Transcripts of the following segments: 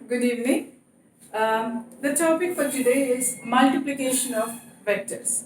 Good evening. The topic for today is multiplication of vectors.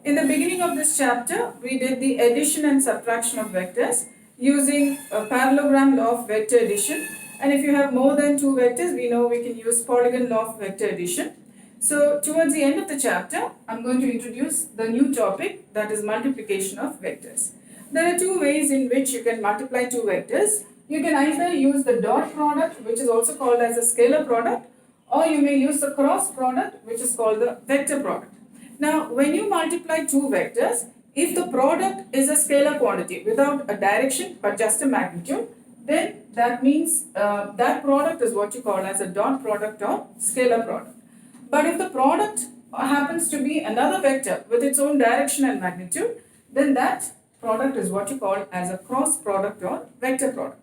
In the beginning of this chapter, we did the addition and subtraction of vectors using a parallelogram law of vector addition. And if you have more than two vectors, we know we can use polygon law of vector addition. So towards the end of the chapter, I'm going to introduce the new topic, that is multiplication of vectors. There are two ways in which you can multiply two vectors. You can either use the dot product, which is also called as a scalar product, or you may use the cross product, which is called the vector product. Now, when you multiply two vectors, if the product is a scalar quantity without a direction but just a magnitude, then that means that product is what you call as a dot product or scalar product. But if the product happens to be another vector with its own direction and magnitude, then that product is what you call as a cross product or vector product.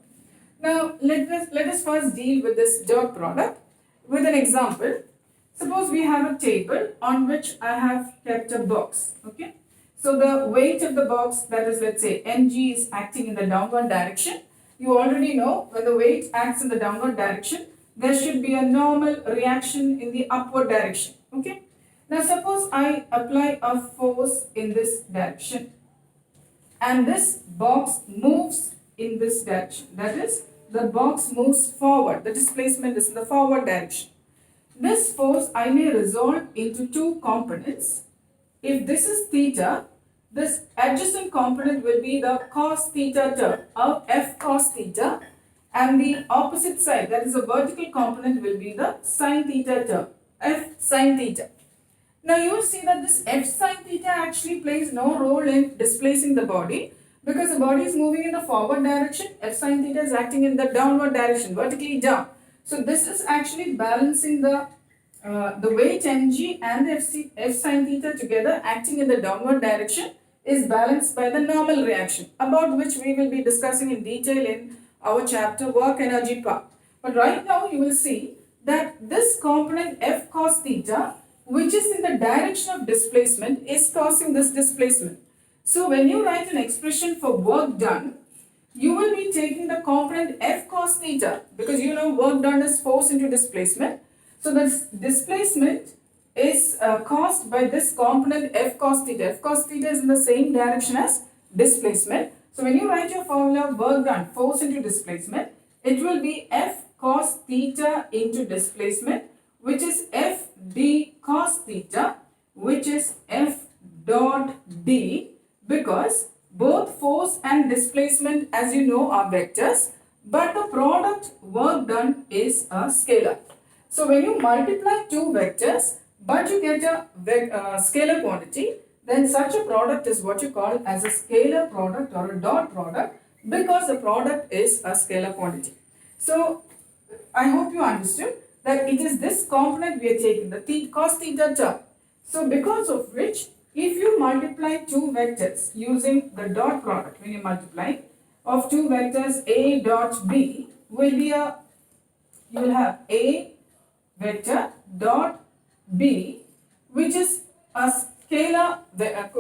Now, let us first deal with this dot product with an example. Suppose we have a table on which I have kept a box. Okay. So the weight of the box, that is, let's say mg, is acting in the downward direction. You already know when the weight acts in the downward direction, there should be a normal reaction in the upward direction. Okay. Now suppose I apply a force in this direction and this box moves in this direction. That is, the box moves forward. The displacement is in the forward direction. This force I may resolve into two components. If this is theta, this adjacent component will be the cos theta term, or f cos theta, and the opposite side, that is a vertical component, will be the sin theta term, f sin theta. Now you will see that this f sin theta actually plays no role in displacing the body, because the body is moving in the forward direction, f sin theta is acting in the downward direction, vertically down. So this is actually balancing the weight mg and the f sin theta together acting in the downward direction is balanced by the normal reaction, about which we will be discussing in detail in our chapter work energy part. But right now you will see that this component f cos theta, which is in the direction of displacement, is causing this displacement. So when you write an expression for work done, you will be taking the component f cos theta, because you know work done is force into displacement. So this displacement is caused by this component f cos theta. F cos theta is in the same direction as displacement. So when you write your formula work done, force into displacement, it will be f cos theta into displacement, which is f d cos theta, which is f dot d, because both force and displacement, as you know, are vectors, but the product work done is a scalar. So when you multiply two vectors, but you get a scalar quantity, then such a product is what you call as a scalar product or a dot product, because the product is a scalar quantity. So I hope you understood that it is this component we are taking, the cos theta term. So because of which, if you multiply two vectors using the dot product, when you multiply of two vectors a dot b, will be you will have a vector dot b, which is a scalar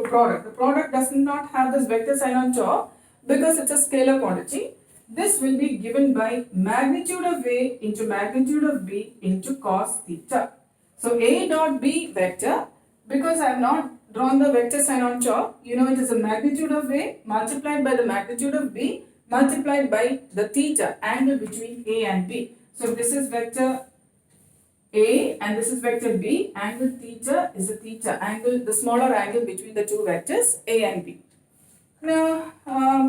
product. The product does not have this vector sign on top because it's a scalar quantity. This will be given by magnitude of a into magnitude of b into cos theta. So a dot b vector, because I have not drawn the vector sign on top, you know it is a magnitude of a multiplied by the magnitude of b multiplied by the theta, angle between a and b. So this is vector a and this is vector b, angle theta is a theta, angle, the smaller angle between the two vectors a and b. Now,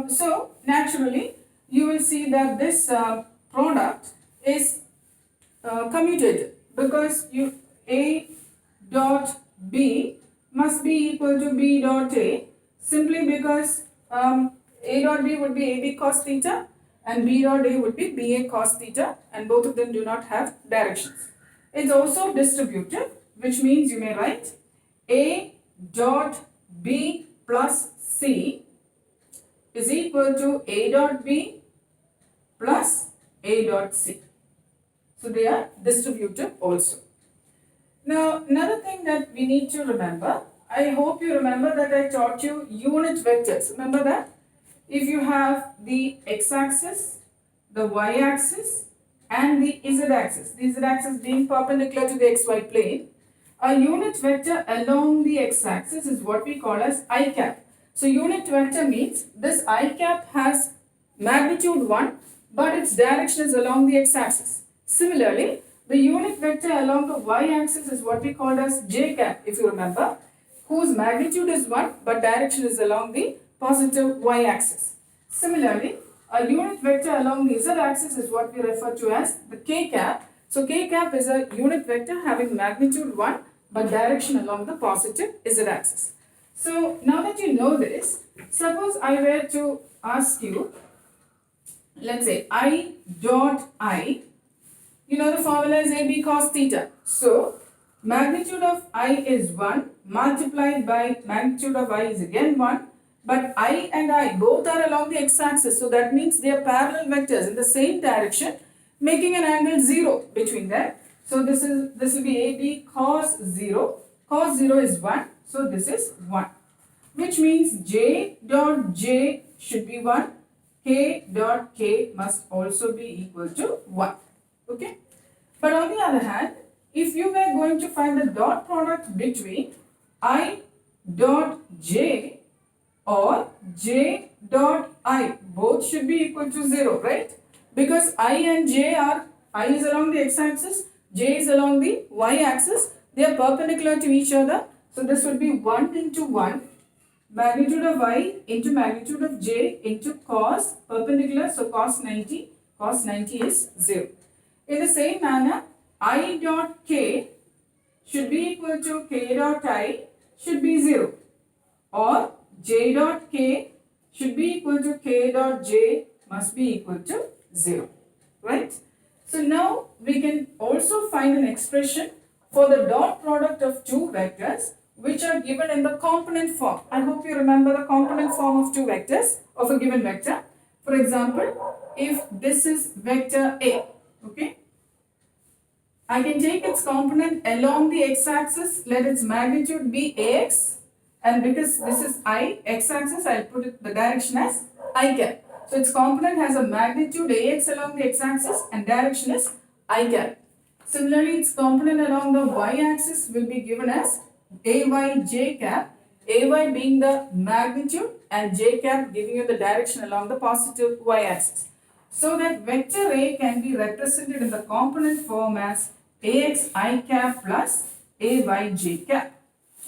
so naturally you will see that this product is commutative, because a dot b must be equal to b dot a, simply because a dot b would be ab cos theta and b dot a would be ba cos theta, and both of them do not have directions. It's also distributive, which means you may write a dot b plus c is equal to a dot b plus a dot c. So they are distributive also. Now another thing that we need to remember, I hope you remember that I taught you unit vectors. Remember that? If you have the x-axis, the y-axis and and the z-axis being perpendicular to the xy plane, a unit vector along the x-axis is what we call as I cap. So unit vector means this I cap has magnitude 1, but its direction is along the x-axis. Similarly, the unit vector along the y-axis is what we call as j cap, if you remember, whose magnitude is 1, but direction is along the positive y-axis. Similarly, a unit vector along the z-axis is what we refer to as the k cap. So k cap is a unit vector having magnitude 1, but direction along the positive z-axis. So now that you know this, suppose I were to ask you, let's say I dot I, you know the formula is AB cos theta. So magnitude of I is 1 multiplied by magnitude of I is again 1. But I and I both are along the x-axis. So that means they are parallel vectors in the same direction, making an angle 0 between them. So this will be AB cos 0. Cos 0 is 1. So this is 1. Which means J dot J should be 1. K dot K must also be equal to 1. Okay. But on the other hand, if you were going to find the dot product between I dot J or J dot I, both should be equal to 0, right? Because I and J are, I is along the x-axis, J is along the y-axis. They are perpendicular to each other. So this would be 1 into 1, magnitude of I into magnitude of J into cos, perpendicular, so cos 90 is 0. In the same manner, I dot K should be equal to K dot I should be 0, or J dot K should be equal to K dot J must be equal to 0, right? So now we can also find an expression for the dot product of two vectors which are given in the component form. I hope you remember the component form of two vectors of a given vector. For example, if this is vector A, okay, I can take its component along the x-axis, let its magnitude be Ax, and because this is I, x-axis, I'll put the direction as I cap. So its component has a magnitude Ax along the x-axis and direction is I cap. Similarly, its component along the y-axis will be given as Ay j cap, Ay being the magnitude and j cap giving you the direction along the positive y-axis. So that vector A can be represented in the component form as Ax I cap plus Ay j cap.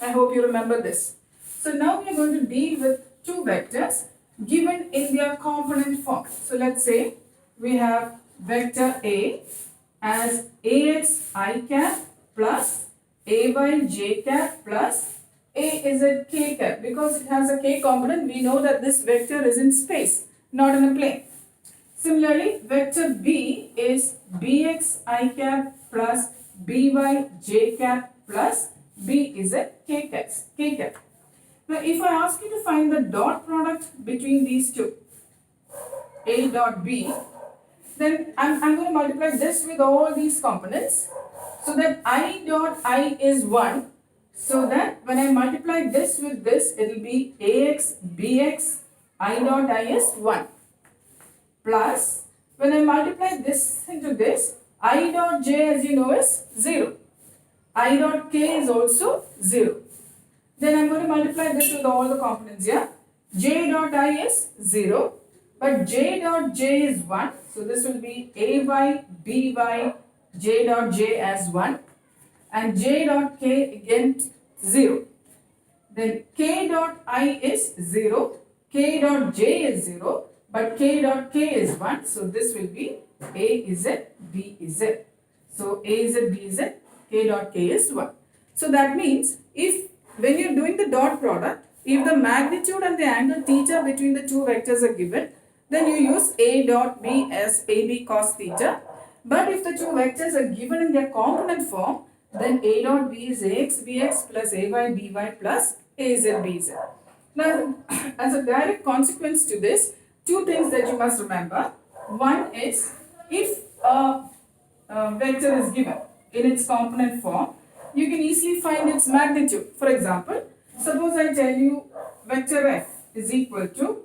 I hope you remember this. So now we are going to deal with two vectors given in their component form. So let's say we have vector A as Ax I cap plus Ay j cap plus A is a k cap. Because it has a k component, we know that this vector is in space, not in a plane. Similarly, vector B is Bx I cap plus By j cap plus B is a k cap. Now, if I ask you to find the dot product between these two, A dot B, then I'm going to multiply this with all these components so that I dot I is 1. So that when I multiply this with this, it will be Ax Bx I dot I is 1. Plus, when I multiply this into this, I dot j as you know is 0. I dot k is also 0. Then I am going to multiply this with all the components here. J dot I is 0. But j dot j is 1. So this will be Ay By j dot j as 1. And j dot k again 0. Then k dot I is 0. K dot j is 0. But k dot k is 1. So this will be A is Z, B is Z. So A is Z, B is Z, k dot k is 1. So that means when you're doing the dot product, if the magnitude and the angle theta between the two vectors are given, then you use A dot B as AB cos theta. But if the two vectors are given in their component form, then A dot B is Ax Bx plus Ay By plus Az Bz. Now, as a direct consequence to this, two things that you must remember. One is, if a vector is given in its component form, you can easily find its magnitude. For example, suppose I tell you vector f is equal to,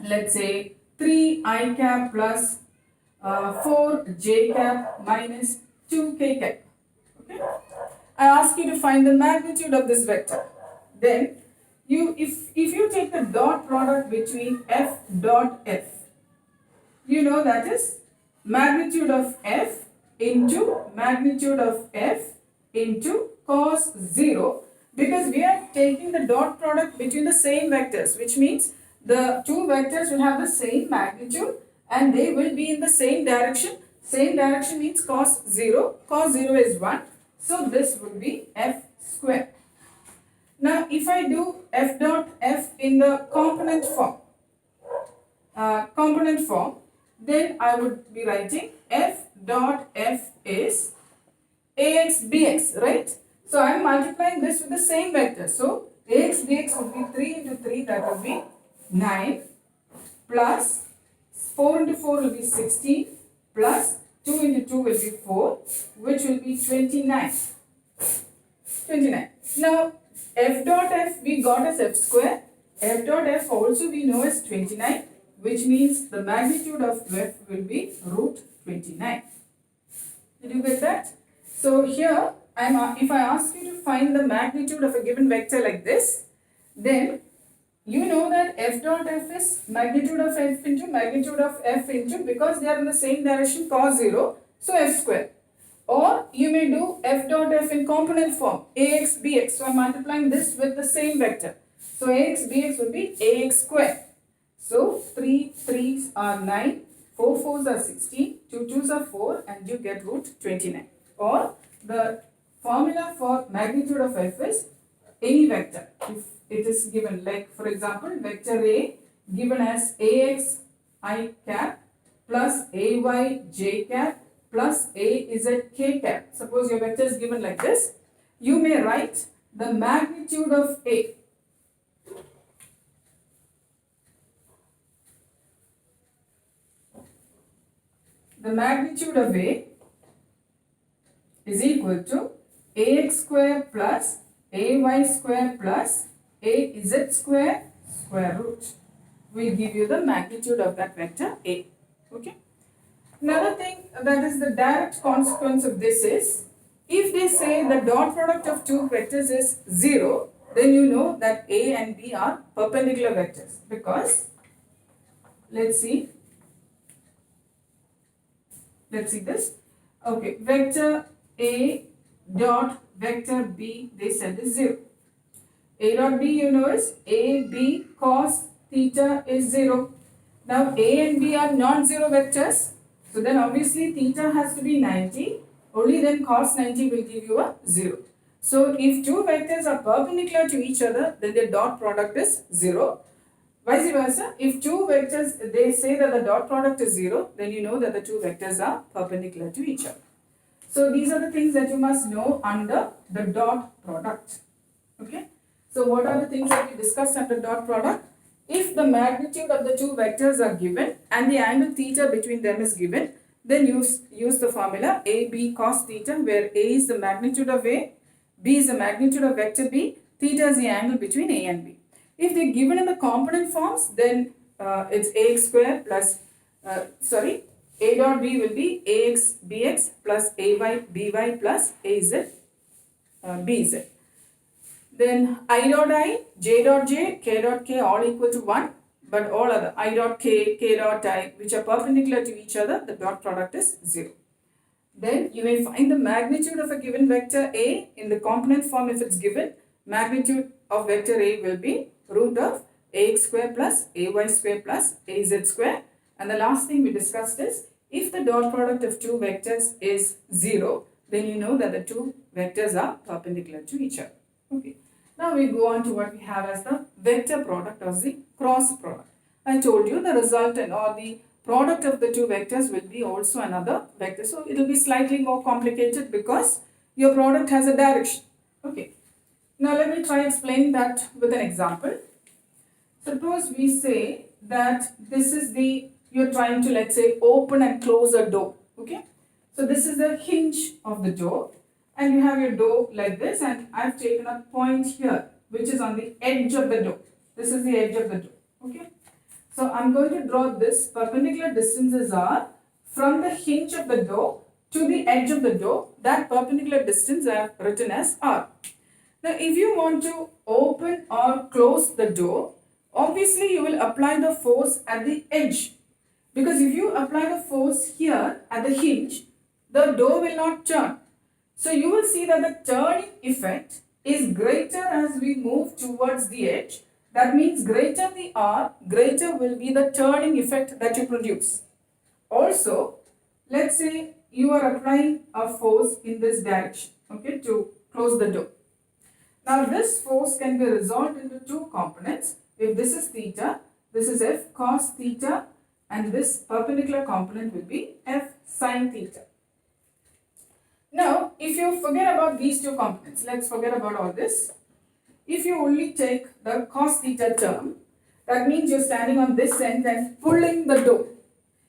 let's say, 3 I cap plus 4j cap minus 2k cap. Okay. I ask you to find the magnitude of this vector. Then if you take the dot product between f dot f, you know that is magnitude of f into magnitude of f into cos 0, because we are taking the dot product between the same vectors, which means the two vectors will have the same magnitude and they will be in the same direction. Same direction means cos 0. Cos 0 is 1. So this would be f square. Now if I do f dot f in the component form, then I would be writing f dot f is ax bx, right? So I am multiplying this with the same vector. So ax bx would be 3 into 3, that will be 9, plus 4 into 4 will be 16, plus 2 into 2 will be 4, which will be 29. 29. Now f dot f we got as f square. F dot f also we know as 29, which means the magnitude of f will be root 29. Did you get that? So here, if I ask you to find the magnitude of a given vector like this, then you know that f dot f is magnitude of f into magnitude of f into, because they are in the same direction, cos 0, so f square. Or you may do f dot f in component form, ax bx. So I am multiplying this with the same vector. So ax bx would be ax square. So 3 3s are 9, 4 4s are 16, 2 2s are 4, and you get root 29. Or the formula for magnitude of f is any vector. If it is given, like for example, vector A given as ax I cap plus ay j cap plus az k cap. Suppose your vector is given like this. You may write the magnitude of A. The magnitude of A is equal to ax square plus ay square plus az square square root. Will give you the magnitude of that vector A. Okay. Another thing that is the direct consequence of this is, if they say the dot product of two vectors is 0, then you know that A and B are perpendicular vectors, because let's see this. Okay, vector A dot vector B, they said is 0. A dot B you know is AB cos theta is 0. Now A and B are non-zero vectors, so then obviously theta has to be 90. Only then cos 90 will give you a 0. So if two vectors are perpendicular to each other, then their dot product is 0. Vice versa, if two vectors, they say that the dot product is 0, then you know that the two vectors are perpendicular to each other. So these are the things that you must know under the dot product. Okay. So what are the things that we discussed under dot product? If the magnitude of the two vectors are given and the angle theta between them is given, then use the formula AB cos theta, where A is the magnitude of A, B is the magnitude of vector B, theta is the angle between A and B. If they are given in the component forms, then it's ax square plus, A dot B will be ax bx plus ay by plus az bz. Then I dot I, j dot j, k dot k all equal to 1, but all other I dot k, k dot I, which are perpendicular to each other, the dot product is 0. Then you may find the magnitude of a given vector A in the component form. If it's given, magnitude of vector A will be root of ax square plus ay square plus az square. And the last thing we discussed is, if the dot product of two vectors is 0, then you know that the two vectors are perpendicular to each other. Okay. Now we go on to what we have as the vector product or the cross product. I told you the resultant or the product of the two vectors will be also another vector. So it will be slightly more complicated because your product has a direction. Okay. Now let me try explaining that with an example. Suppose we say that this is you're trying to, let's say, open and close a door. Okay. So this is the hinge of the door, and you have your door like this, and I've taken a point here which is on the edge of the door. This is the edge of the door. Okay. So I'm going to draw this. Perpendicular distances are from the hinge of the door to the edge of the door, that perpendicular distance I have written as R. Now, if you want to open or close the door, obviously you will apply the force at the edge. Because if you apply the force here at the hinge, the door will not turn. So you will see that the turning effect is greater as we move towards the edge. That means greater the R, greater will be the turning effect that you produce. Also, let's say you are applying a force in this direction, okay, to close the door. Now this force can be resolved into two components. If this is theta, this is F cos theta, and this perpendicular component will be F sin theta. Now, if you forget about these two components, let's forget about all this. If you only take the cos theta term, that means you're standing on this end and pulling the door.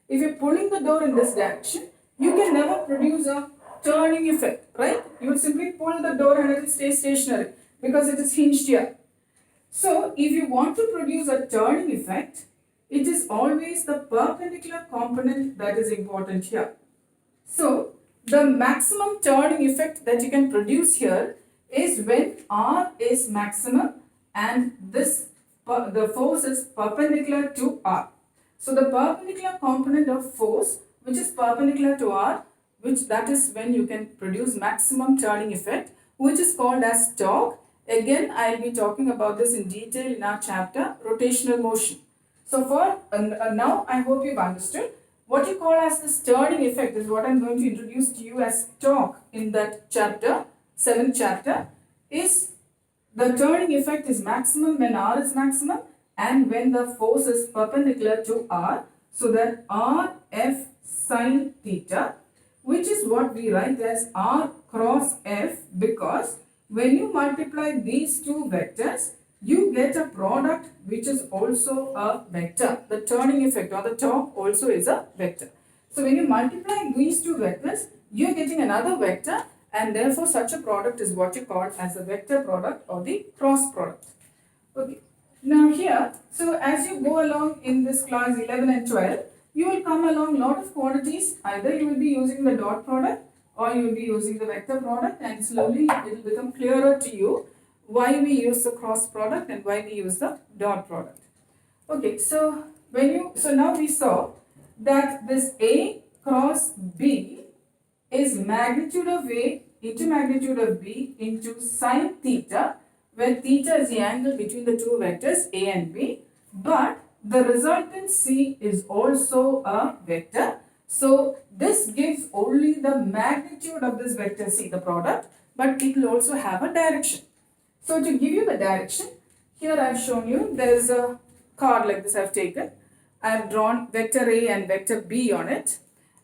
If you're pulling the door in this direction, you can never produce a turning effect, right? You will simply pull the door and it will stay stationary because it is hinged here. So, if you want to produce a turning effect, it is always the perpendicular component that is important here. So, the maximum turning effect that you can produce here is when R is maximum and the force is perpendicular to R. So, the perpendicular component of force which is perpendicular to R, that is when you can produce maximum turning effect, which is called as torque. Again, I will be talking about this in detail in our chapter, rotational motion. So, for now, I hope you've understood. What you call as this turning effect is what I'm going to introduce to you as torque in that chapter, 7th chapter, is the turning effect is maximum when R is maximum and when the force is perpendicular to R. So that R F sin theta, which is what we write as R cross F, because when you multiply these two vectors, you get a product which is also a vector. The turning effect or the torque also is a vector. So when you multiply these two vectors, you are getting another vector, and therefore such a product is what you call as a vector product or the cross product. Okay. Now here, so as you go along in this class 11 and 12, you will come along lot of quantities. Either you will be using the dot product or you will be using the vector product, and slowly it will become clearer to you why we use the cross product and why we use the dot product. Okay, so now we saw that this A cross B is magnitude of A into magnitude of B into sine theta, where theta is the angle between the two vectors A and B, but the resultant C is also a vector. So this gives only the magnitude of this vector C, the product, but it will also have a direction. So to give you the direction, here I have shown you there is a card like this I have taken. I have drawn vector A and vector B on it,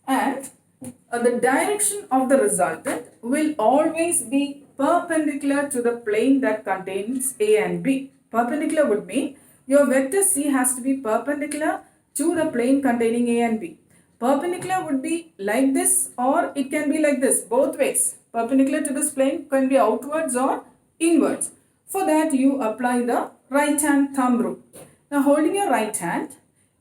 and the direction of the resultant will always be perpendicular to the plane that contains A and B. Perpendicular would mean your vector C has to be perpendicular to the plane containing A and B. Perpendicular would be like this, or it can be like this, both ways. Perpendicular to this plane can be outwards or inwards. For that, you apply the right hand thumb rule. Now, holding your right hand,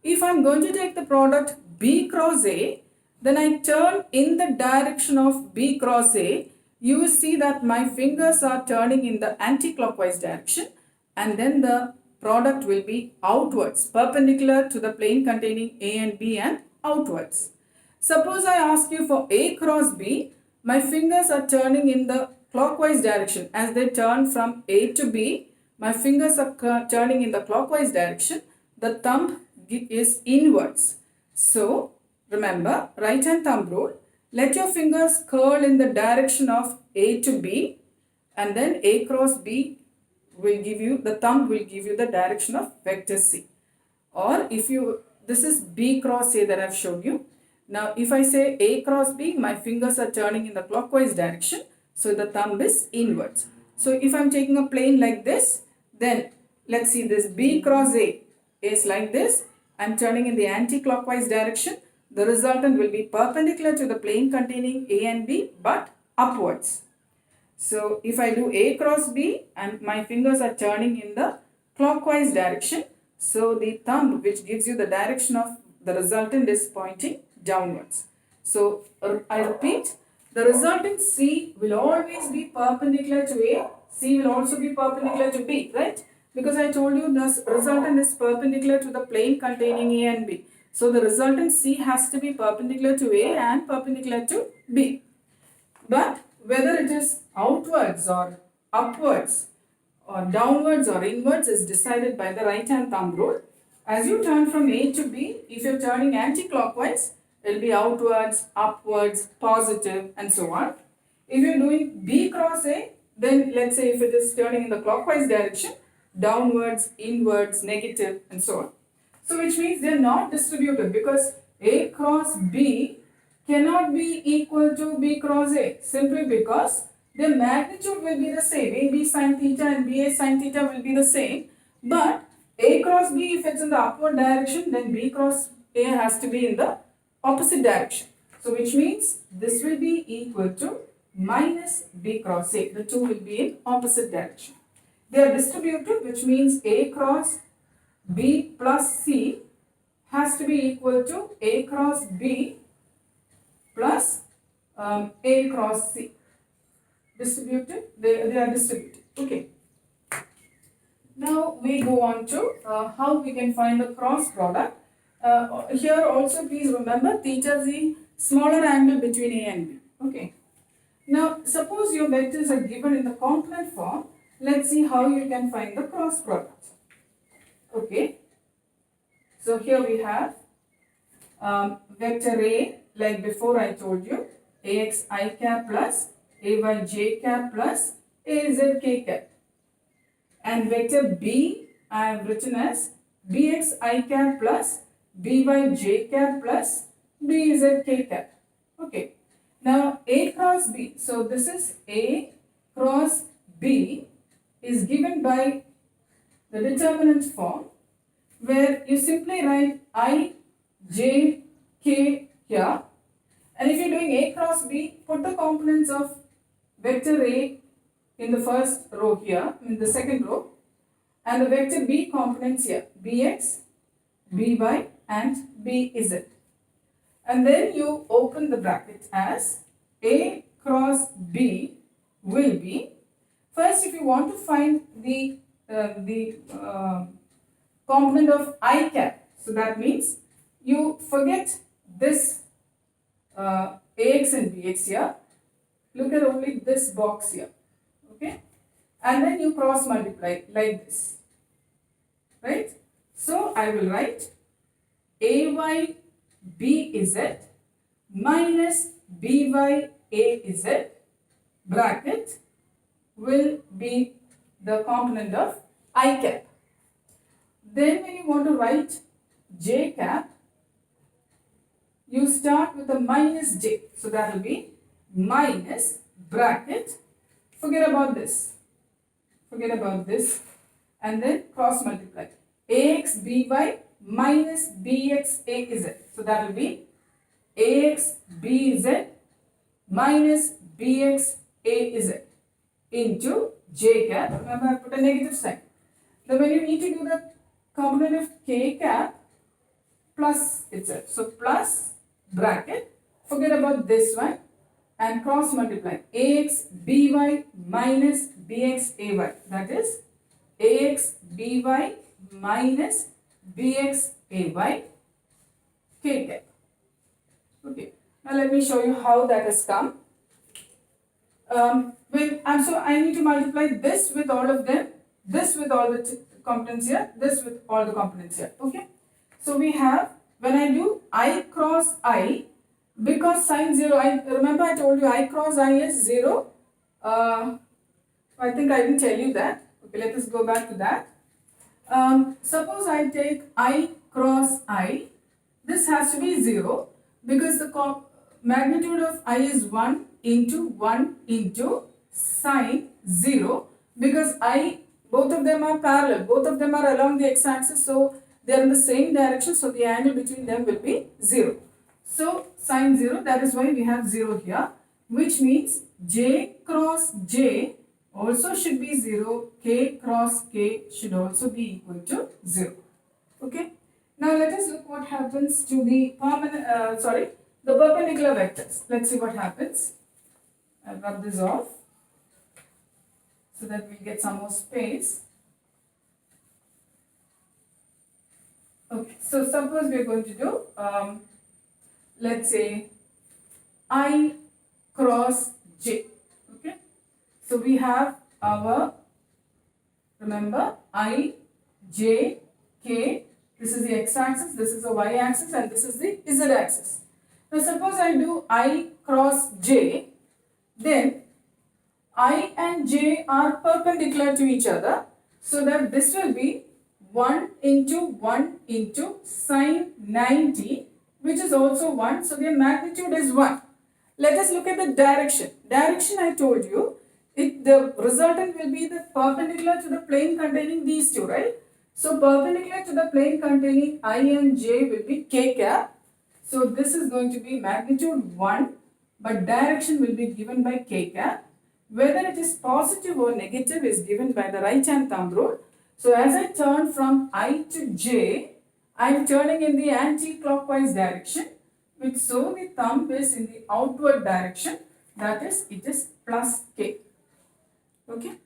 if I am going to take the product B cross A, then I turn in the direction of B cross A, you will see that my fingers are turning in the anti-clockwise direction, and then the product will be outwards, perpendicular to the plane containing A and B and outwards. Suppose I ask you for A cross B, my fingers are turning in the clockwise direction. As they turn from A to B, my fingers are turning in the clockwise direction. The thumb is inwards. So, remember, right hand thumb rule. Let your fingers curl in the direction of A to B, and then A cross B will give you, the thumb will give you the direction of vector C. Or if you, this is B cross A that I have shown you. Now, if I say A cross B, my fingers are turning in the clockwise direction. So, the thumb is inwards. So, if I am taking a plane like this, then let's see, this B cross A is like this. I am turning in the anti-clockwise direction. The resultant will be perpendicular to the plane containing A and B, but upwards. So, if I do A cross B and my fingers are turning in the clockwise direction, so the thumb which gives you the direction of the resultant is pointing downwards. So I repeat, the resultant C will always be perpendicular to A. C will also be perpendicular to B, right? Because I told you the resultant is perpendicular to the plane containing A and B. So the resultant C has to be perpendicular to A and perpendicular to B. But whether it is outwards or upwards or downwards or inwards is decided by the right hand thumb rule. As you turn from A to B, if you're turning anti-clockwise, it will be outwards, upwards, positive, and so on. If you're doing B cross A, then let's say if it is turning in the clockwise direction, downwards, inwards, negative, and so on. So which means they're not distributed because A cross B cannot be equal to B cross A simply because their magnitude will be the same. AB sin theta and BA sin theta will be the same. But A cross B, if it's in the upward direction, then B cross A has to be in the opposite direction. So which means this will be equal to minus B cross A. The two will be in opposite direction. They are distributed, which means A cross B plus C has to be equal to A cross B plus A cross C. Distributed, they are distributed. Okay. Now we go on to how we can find the cross product. Here also please remember theta is the smaller angle between A and B. Okay. Now suppose your vectors are given in the complement form. Let's see how you can find the cross product. Okay. So here we have vector A, like before I told you, Ax I cap plus Ay j cap plus Az k cap. And vector B I have written as Bx I cap plus By j cap plus Bz k cap. Okay. Now A cross B. So this is A cross B is given by the determinant form where you simply write I, J, K here. And if you're doing A cross B, put the components of vector A in the first row here, in the second row, and the vector B components here, Bx, By and Bz. And then you open the bracket as A cross B will be, first if you want to find the component of I cap, so that means you forget this Ax and Bx here, look at only this box here, okay, and then you cross multiply like this, right? So I will write Ay Bz minus By Az bracket will be the component of I cap. Then when you want to write j cap, you start with a minus j. So that will be minus bracket, forget about this, and then cross multiply. Ax By minus Bx Az. So that will be Ax Bz minus Bx Az into j cap. Remember I put a negative sign. Then when you need to do the component of k cap, plus itself. So plus bracket, forget about this one and cross multiply. Ax By minus Bx Ay. That is Ax By minus Bx Ay k cap. Okay. Now let me show you how that has come. So I need to multiply this with all of them, this with all the components here, this with all the components here. Okay. So we have, when I do I cross I, because sine 0, remember I told you I cross I is 0. I think I didn't tell you that. Okay, let us go back to that. Suppose I take I cross I, this has to be 0 because the magnitude of I is 1 into sine 0, because both of them are parallel, both of them are along the x-axis, so they are in the same direction, so the angle between them will be 0. So sine 0, that is why we have 0 here, which means j cross j also should be 0, k cross k should also be equal to 0. Okay. Now let us look what happens to the the perpendicular vectors. Let's see what happens. I'll rub this off so that we'll get some more space. Okay, so suppose we're going to do, let's say, I cross J. Okay, so we have our, remember, I, J, K. This is the x-axis, this is the y-axis, and this is the z-axis. Now suppose I do I cross J, then I and J are perpendicular to each other, so that this will be 1 into sine 90, which is also 1, so their magnitude is 1. Let us look at the direction. Direction I told you, the resultant will be the perpendicular to the plane containing these two, right? So perpendicular to the plane containing I and J will be k cap. So this is going to be magnitude 1, but direction will be given by k cap. Whether it is positive or negative is given by the right hand thumb rule. So as I turn from I to J, I am turning in the anti-clockwise direction, which so the thumb is in the outward direction, that is, it is plus k. Okay.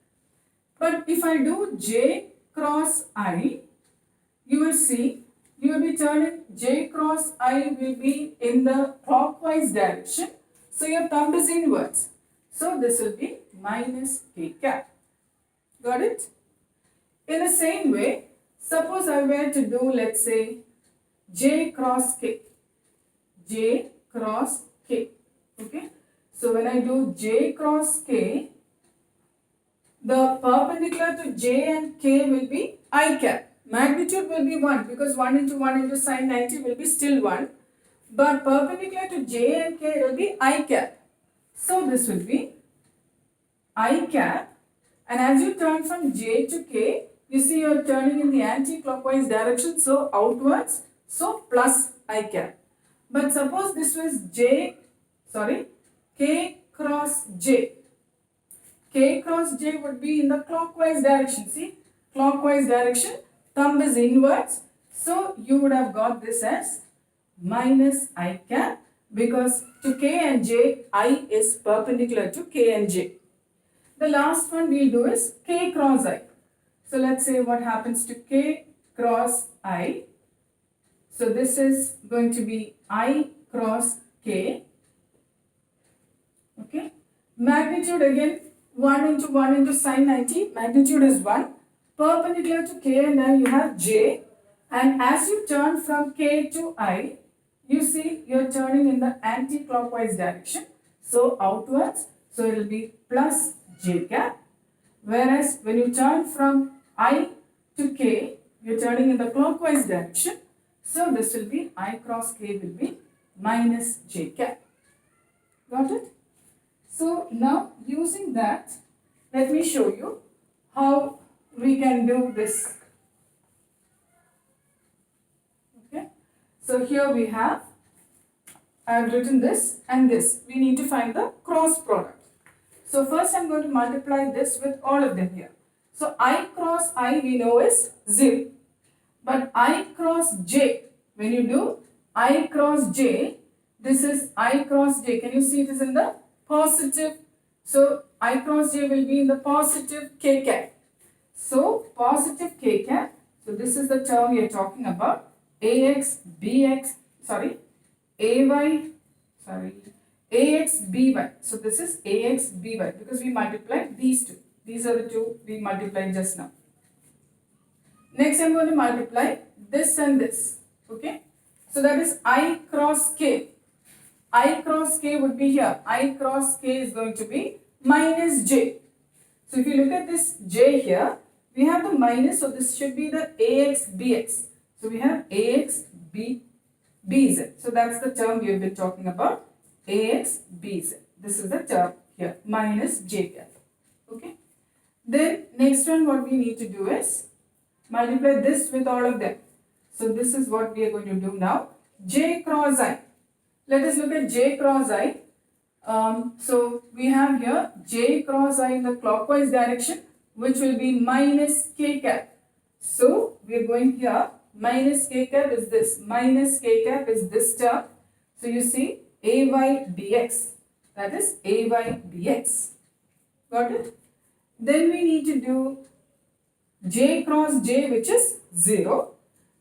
But if I do J cross I, you will see, you will be turning J cross I will be in the clockwise direction. So your thumb is inwards. So this will be minus k cap. Got it? In the same way, suppose I were to do, let's say, J cross K. J cross K. Okay. So when I do J cross K, the perpendicular to J and K will be I cap. Magnitude will be 1 because 1 into sine 90 will be still 1. But perpendicular to J and K will be I cap. So this will be I cap. And as you turn from J to K, you see you are turning in the anti-clockwise direction, so outwards, so plus I cap. But suppose this was K cross J. K cross J would be in the clockwise direction. See, clockwise direction, thumb is inwards. So you would have got this as minus I cap because to K and J, I is perpendicular to K and J. The last one we'll do is K cross I. So let's say what happens to K cross I. So this is going to be I cross K. Okay. Magnitude again 1 into sine 90. Magnitude is 1. Perpendicular to K and I you have J. And as you turn from K to I, you see you're turning in the anti-clockwise direction. So outwards. So it will be plus J cap. Whereas when you turn from I to K, you're turning in the clockwise direction. So this will be I cross K will be minus J cap. Got it? So now using that, let me show you how we can do this. Okay. So here we have, I have written this and this. We need to find the cross product. So first I'm going to multiply this with all of them here. So I cross I we know is 0. But I cross J, when you do I cross J, this is I cross J. Can you see it is in the positive? So I cross J will be in the positive K cap. So positive K cap. So this is the term we are talking about. AX, by. So this is AX, by because we multiplied these two. These are the two we multiplied just now. Next I'm going to multiply this and this. Okay. So that is I cross K. I cross K would be here. I cross K is going to be minus J. So if you look at this J here, we have the minus. So this should be the AX, BX. So we have AX, BZ. So that's the term we have been talking about. AX, BZ. This is the term here. Minus J cap. Okay. Then next one what we need to do is multiply this with all of them. So this is what we are going to do now. J cross I. Let us look at J cross I. So we have here J cross I in the clockwise direction, which will be minus K cap. So we are going here, minus K cap is this. Minus K cap is this term. So you see ay bx, that is ay bx. Got it? Then we need to do j cross j, which is 0.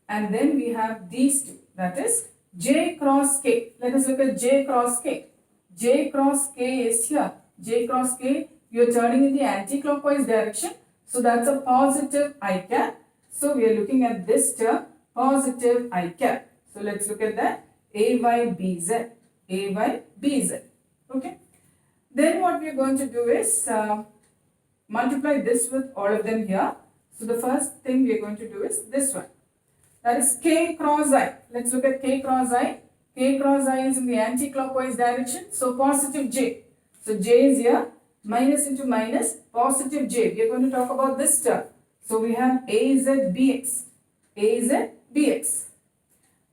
And then we have these two, that is j cross k. Let us look at j cross k. J cross k is here. J cross k, you are turning in the anti-clockwise direction. So that's a positive I cap. So we are looking at this term, positive I cap. So let's look at that. Ay bz. Ay bz. Okay. Then what we are going to do is multiply this with all of them here. So the first thing we are going to do is this one. That is k cross I. Let's look at k cross I. K cross I is in the anti-clockwise direction. So positive j. So j is here. Minus into minus, positive j. We are going to talk about this term. So we have az bx. Az bx.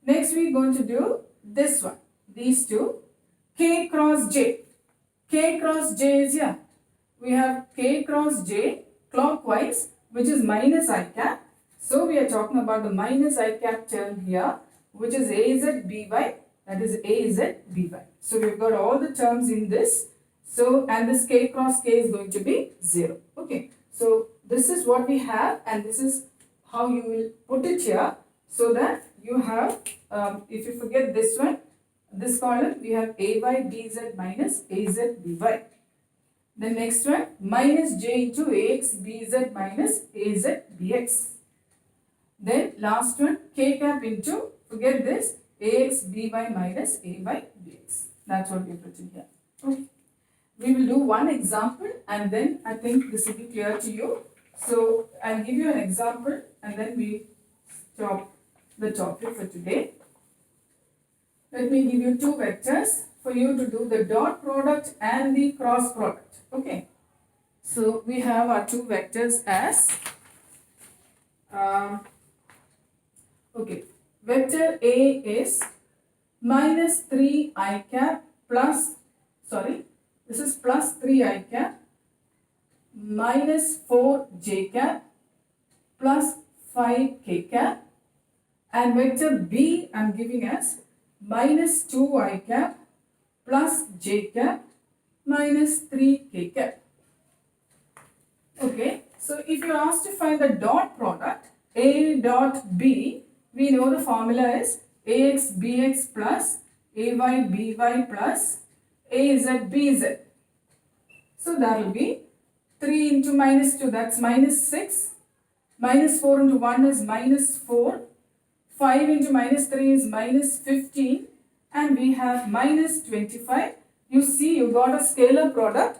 Next we are going to do this one. These two. K cross j. K cross j is here. We have k cross j clockwise, which is minus I cap. So we are talking about the minus I cap term here, which is az by, that is az by. So we've got all the terms in this. So, and this k cross k is going to be 0. Okay. So this is what we have, and this is how you will put it here, so that you have, if you forget this one, this column, we have ay bz minus az by. The next one, minus j into ax bz minus az bx. Then last one, k cap into, forget this, ax by minus a by bx. That's what we put in here. Okay. We will do one example, and then I think this will be clear to you. So I'll give you an example, and then we stop the topic for today. Let me give you two vectors for you to do the dot product and the cross product. Okay. So we have our two vectors as okay. Vector A is minus 3 I cap plus, sorry, this is plus 3 I cap minus 4 j cap plus 5 k cap, and vector B I am giving as minus 2 I cap plus j cap minus 3 k cap. Okay, so if you are asked to find the dot product A dot B, we know the formula is ax bx plus ay by plus az bz. So that will be 3 into minus 2, that's minus 6. Minus 4 into 1 is minus 4. 5 into minus 3 is minus 15. And we have minus 25. You see, you got a scalar product.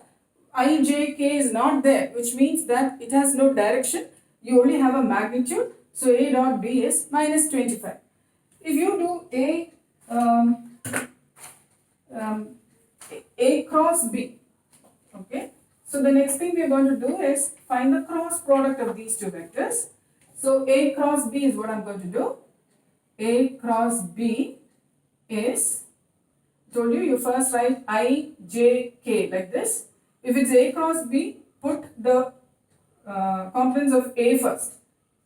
Ijk is not there, which means that it has no direction. You only have a magnitude. So A dot B is minus 25. If you do A cross B, okay. So the next thing we are going to do is find the cross product of these two vectors. So A cross B is what I am going to do. A cross B is, told you first write I, J, K like this. If it's A cross B, put the components of A first.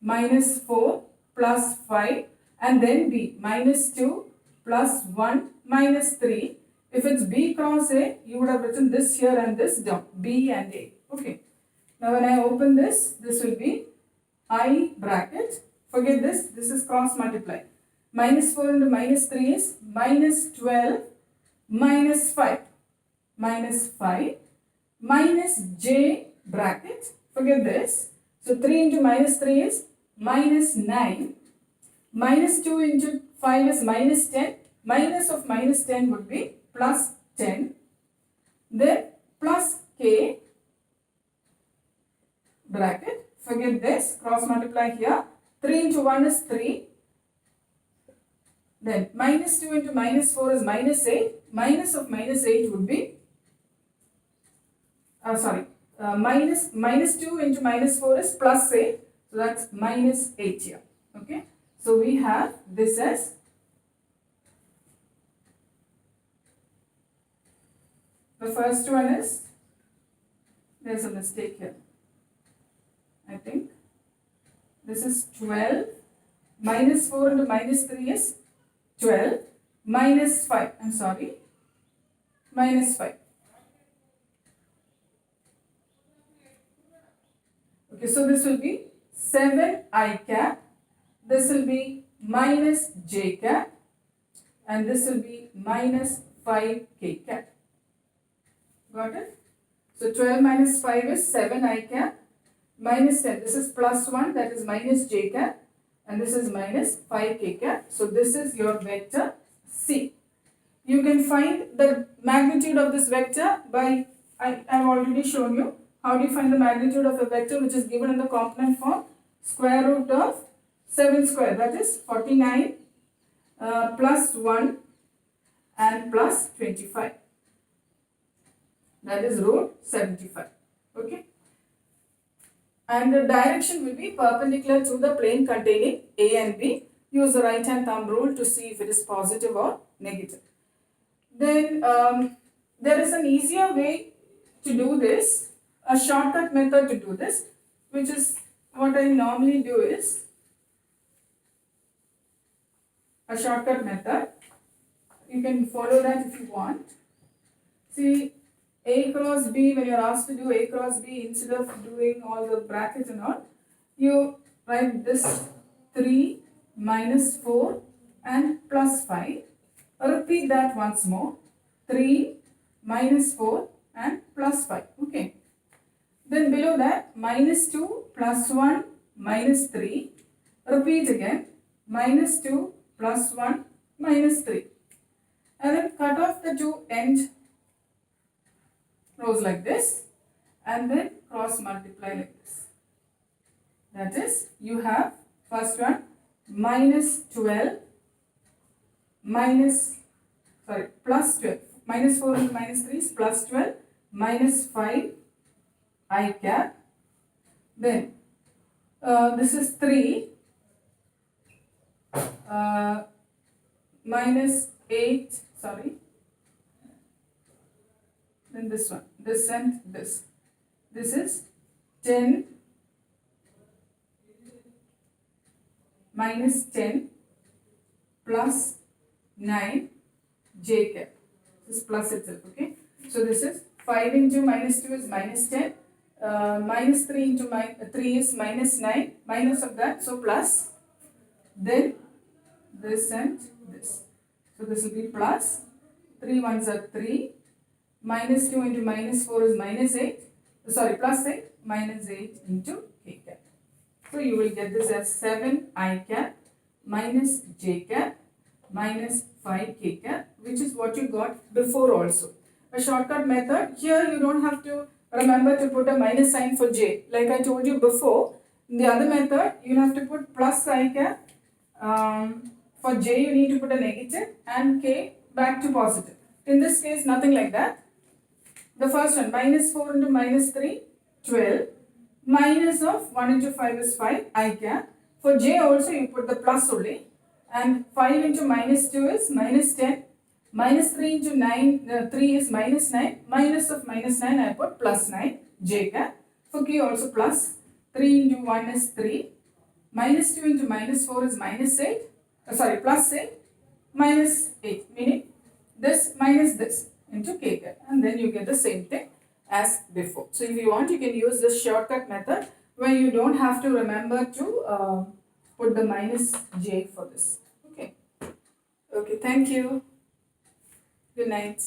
Minus 4 plus 5, and then B, minus 2 plus 1 minus 3. If it's B cross A, you would have written this here and this down, B and A. Okay. Now when I open this, this will be I bracket. Forget this, this is cross multiply. Minus 4 into minus 3 is minus 12 minus 5. Minus 5 minus J bracket. Forget this. So 3 into minus 3 is minus 9. Minus 2 into 5 is minus 10. Minus of minus 10 would be plus 10. Then plus K bracket. Forget this. Cross multiply here. 3 into 1 is 3. Then minus 2 into minus 4 is minus 8. Minus of minus 8 would be, minus 2 into minus 4 is plus 8. So that's minus 8 here. Okay. So we have this as the first one is, there's a mistake here. I think this is 12. Minus 4 into minus 3 is 12. minus 5. I'm sorry, minus 5. Okay, so this will be 7I cap. This will be minus j cap. And this will be minus 5k cap. Got it? So 12 minus 5 is 7I cap. Minus 10. This is plus 1, that is minus j cap. And this is minus 5k cap. So this is your vector C. You can find the magnitude of this vector by, I have already shown you. How do you find the magnitude of a vector which is given in the component form? Square root of 7 square, that is 49 plus 1 and plus 25. That is root 75. Okay. And the direction will be perpendicular to the plane containing A and B. Use the right hand thumb rule to see if it is positive or negative. Then there is an easier way to do this, a shortcut method to do this, which is what I normally do is a shortcut method. You can follow that if you want. See, A cross B, when you are asked to do A cross B, instead of doing all the brackets and all, you write this 3 minus 4 and plus 5. Repeat that once more. 3 minus 4 and plus 5. Okay. Then below that, minus 2 plus 1 minus 3. Repeat again. Minus 2 plus 1 minus 3. And then cut off the two end rows like this. And then cross multiply like this. That is, you have first one minus 12 plus 12. Minus 4 and minus 3 is plus 12 minus 5 I cap. Then this is 3 minus 8, then this one, this and this. This is 10 minus 10 plus 9 j cap. This is plus itself, okay? So this is 5 into minus 2 is minus 10. Minus 3 into 3 is minus 9. Minus of that, so plus. Then this and this. So this will be plus. 3 ones are 3. Minus 2 into minus 4 is minus 8. Sorry, plus 8. Minus 8 into k cap. So you will get this as 7I cap minus j cap minus 5k cap, which is what you got before also. A shortcut method. Here you don't have to remember to put a minus sign for j. Like I told you before, in the other method, you have to put plus I cap. For j, you need to put a negative and k back to positive. In this case, nothing like that. The first one, minus 4 into minus 3, 12. Minus of 1 into 5 is 5, I cap. For j also, you put the plus only. And 5 into minus 2 is minus 10. Minus 3 into 3 is minus 9. Minus of minus 9, I put plus 9, j cap. For k also plus. 3 into 1 is 3. Minus 2 into minus 4 is minus 8. Plus 8. Minus 8. Meaning this minus this into k cap. And then you get the same thing as before. So if you want, you can use this shortcut method where you don't have to remember to put the minus j for this. Okay. Okay, thank you. Good night.